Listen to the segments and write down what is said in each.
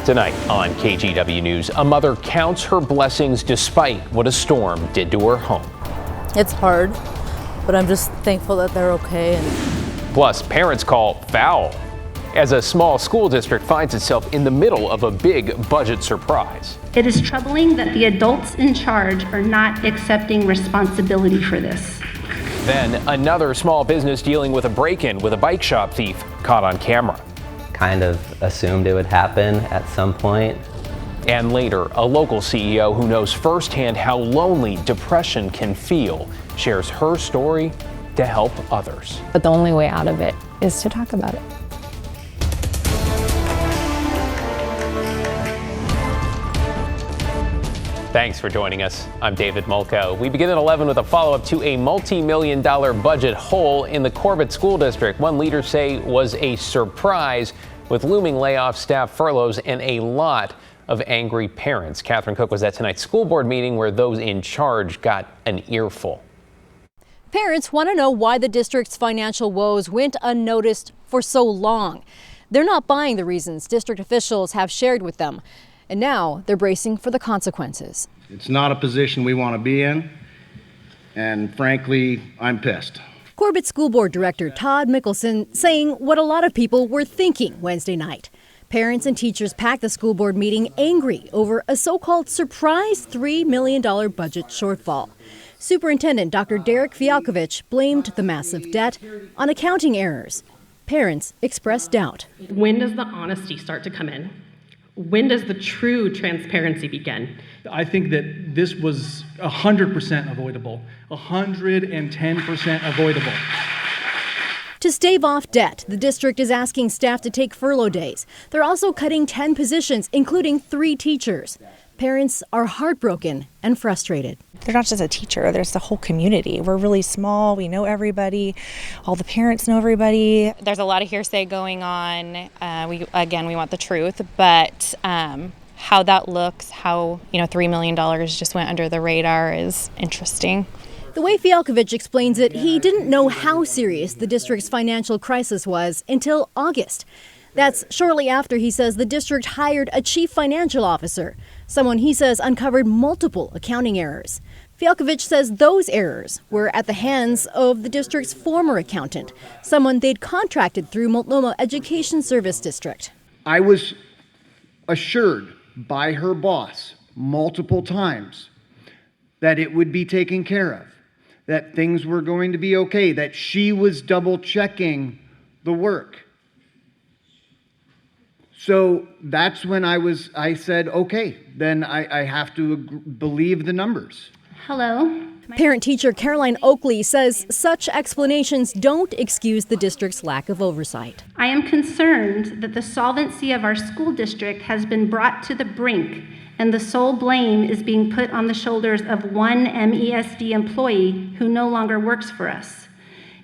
Tonight on KGW News, a mother counts her blessings despite what a storm did to her home. It's hard, but I'm just thankful that they're okay. Plus, parents call foul as a small school district finds itself in the middle of a big budget surprise. It is troubling that the adults in charge are not accepting responsibility for this. Then another small business dealing with a break-in with a bike shop thief caught on camera. Kind of assumed it would happen at some point. And later, a local CEO who knows firsthand how lonely depression can feel shares her story to help others. But the only way out of it is to talk about it. Thanks for joining us. I'm David Mulco. We begin at 11 with a follow-up to a multi-million-dollar budget hole in the Corbett School District. One leaders say was a surprise with looming layoffs, staff furloughs, and a lot of angry parents. Catherine Cook was at tonight's school board meeting where those in charge got an earful. Parents want to know why the district's financial woes went unnoticed for so long. They're not buying the reasons district officials have shared with them. And now they're bracing for the consequences. It's not a position we want to be in, and frankly, I'm pissed. Corbett School Board Director Todd Mickelson saying what a lot of people were thinking Wednesday night. Parents and teachers packed the school board meeting angry over a so-called surprise $3 million budget shortfall. Superintendent Dr. Derek Fialkovich blamed the massive debt on accounting errors. Parents expressed doubt. When does the honesty start to come in? When does the true transparency begin? I think that this was 100% avoidable, 110% avoidable. To stave off debt, the district is asking staff to take furlough days. They're also cutting 10 positions, including 3 teachers. Parents are heartbroken and frustrated. They're not just a teacher, there's the whole community. We're really small, we know everybody, all the parents know everybody. There's a lot of hearsay going on. We want the truth, but how that looks, how $3 million just went under the radar is interesting. The way Fialkovich explains it, he didn't know how serious the district's financial crisis was until August. That's shortly after he says the district hired a chief financial officer, someone he says uncovered multiple accounting errors. Fialkovich says those errors were at the hands of the district's former accountant, someone they'd contracted through Multnomah Education Service District. I was assured by her boss multiple times that it would be taken care of, that things were going to be okay, that she was double checking the work. So that's when I said, okay, then I have to believe the numbers. Hello. Parent-teacher Caroline Oakley says such explanations don't excuse the district's lack of oversight. I am concerned that the solvency of our school district has been brought to the brink, and the sole blame is being put on the shoulders of one MESD employee who no longer works for us.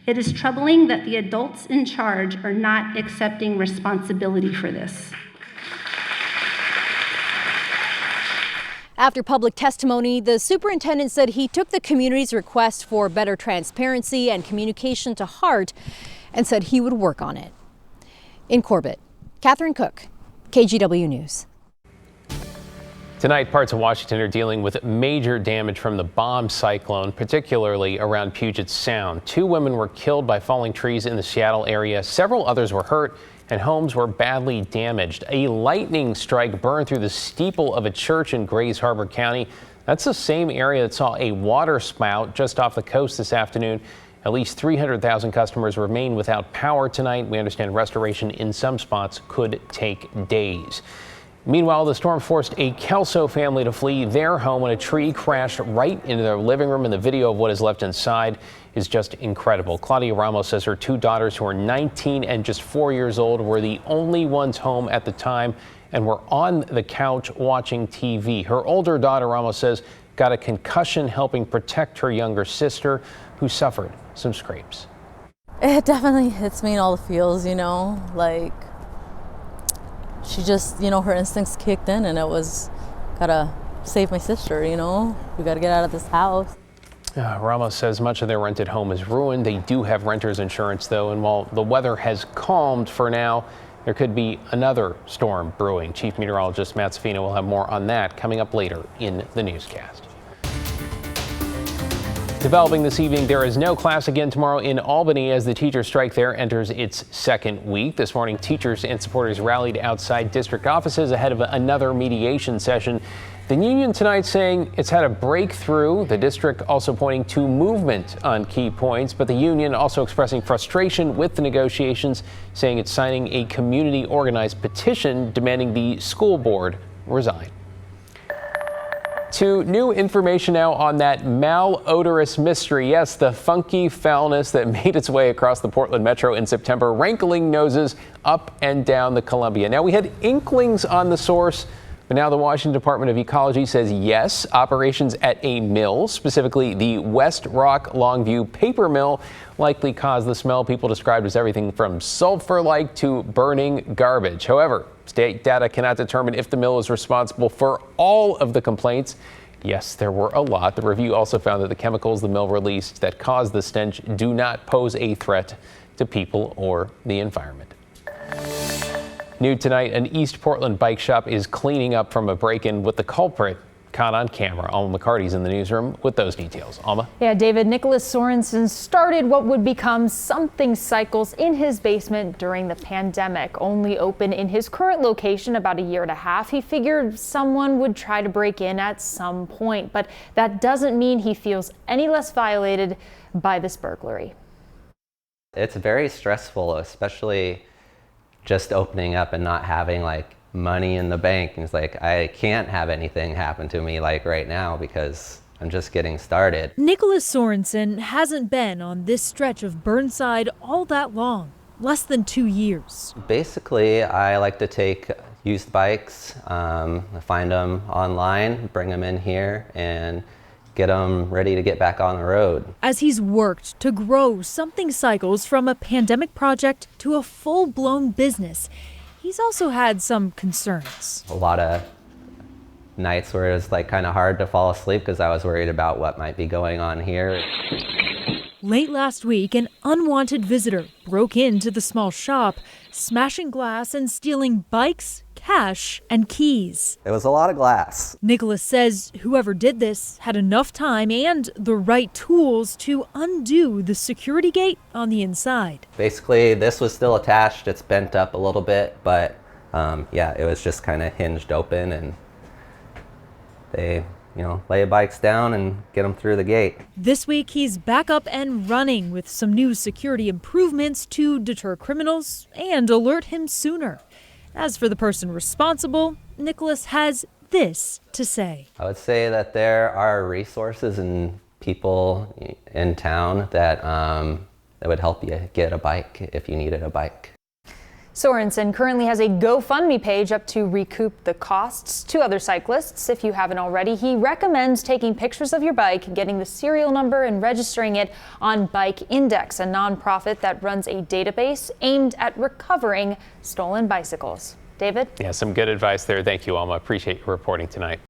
It is troubling that the adults in charge are not accepting responsibility for this. After public testimony, the superintendent said he took the community's request for better transparency and communication to heart and said he would work on it. In Corbett, Catherine Cook, KGW News. Tonight, parts of Washington are dealing with major damage from the bomb cyclone, particularly around Puget Sound. 2 women were killed by falling trees in the Seattle area. Several others were hurt, and homes were badly damaged. A lightning strike burned through the steeple of a church in Grays Harbor County. That's the same area that saw a water spout just off the coast this afternoon. At least 300,000 customers remain without power tonight. We understand restoration in some spots could take days. Meanwhile, the storm forced a Kelso family to flee their home when a tree crashed right into their living room, and the video of what is left inside is just incredible. Claudia Ramos says her 2 daughters, who are 19 and just 4 years old, were the only ones home at the time and were on the couch watching TV. Her older daughter, Ramos says, got a concussion helping protect her younger sister, who suffered some scrapes. It definitely hits me in all the feels, like she just, her instincts kicked in, and it was gotta save my sister, we gotta get out of this house. Ramos says much of their rented home is ruined. They do have renter's insurance, though, and while the weather has calmed for now, there could be another storm brewing. Chief Meteorologist Matt Safina will have more on that coming up later in the newscast. Developing this evening, there is no class again tomorrow in Albany as the teacher strike there enters its second week. This morning, teachers and supporters rallied outside district offices ahead of another mediation session. The union tonight saying it's had a breakthrough. The district also pointing to movement on key points, but the union also expressing frustration with the negotiations, saying it's signing a community organized petition demanding the school board resign. To new information now on that malodorous mystery. Yes, the funky foulness that made its way across the Portland metro in September, rankling noses up and down the Columbia. Now, we had inklings on the source, but now the Washington Department of Ecology says yes, operations at a mill, specifically the West Rock Longview paper mill, likely caused the smell people described as everything from sulfur-like to burning garbage. However, state data cannot determine if the mill is responsible for all of the complaints. Yes, there were a lot. The review also found that the chemicals the mill released that caused the stench do not pose a threat to people or the environment. New tonight, an East Portland bike shop is cleaning up from a break-in with the culprit caught on camera. Alma McCarty's in the newsroom with those details. Alma? Yeah, David, Nicholas Sorensen started what would become Something Cycles in his basement during the pandemic. Only open in his current location about a year and a half. He figured someone would try to break in at some point, but that doesn't mean he feels any less violated by this burglary. It's very stressful, especially just opening up and not having like money in the bank. And it's like, I can't have anything happen to me like right now because I'm just getting started. Nicholas Sorensen hasn't been on this stretch of Burnside all that long, less than 2 years. Basically, I like to take used bikes, find them online, bring them in here, and get them ready to get back on the road. As he's worked to grow Something Cycles from a pandemic project to a full-blown business, he's also had some concerns. A lot of nights where it was like kind of hard to fall asleep because I was worried about what might be going on here. Late last week, an unwanted visitor broke into the small shop, smashing glass and stealing bikes, cash, and keys. It was a lot of glass. Nicholas says whoever did this had enough time and the right tools to undo the security gate on the inside. Basically, this was still attached. It's bent up a little bit, but yeah, it was just kind of hinged open, and they lay bikes down and get them through the gate. This week, he's back up and running with some new security improvements to deter criminals and alert him sooner. As for the person responsible, Nicholas has this to say. I would say that there are resources and people in town that would help you get a bike if you needed a bike. Sorensen currently has a GoFundMe page up to recoup the costs to other cyclists. If you haven't already, he recommends taking pictures of your bike, getting the serial number, and registering it on Bike Index, a nonprofit that runs a database aimed at recovering stolen bicycles. David? Yeah, some good advice there. Thank you, Alma. Appreciate your reporting tonight.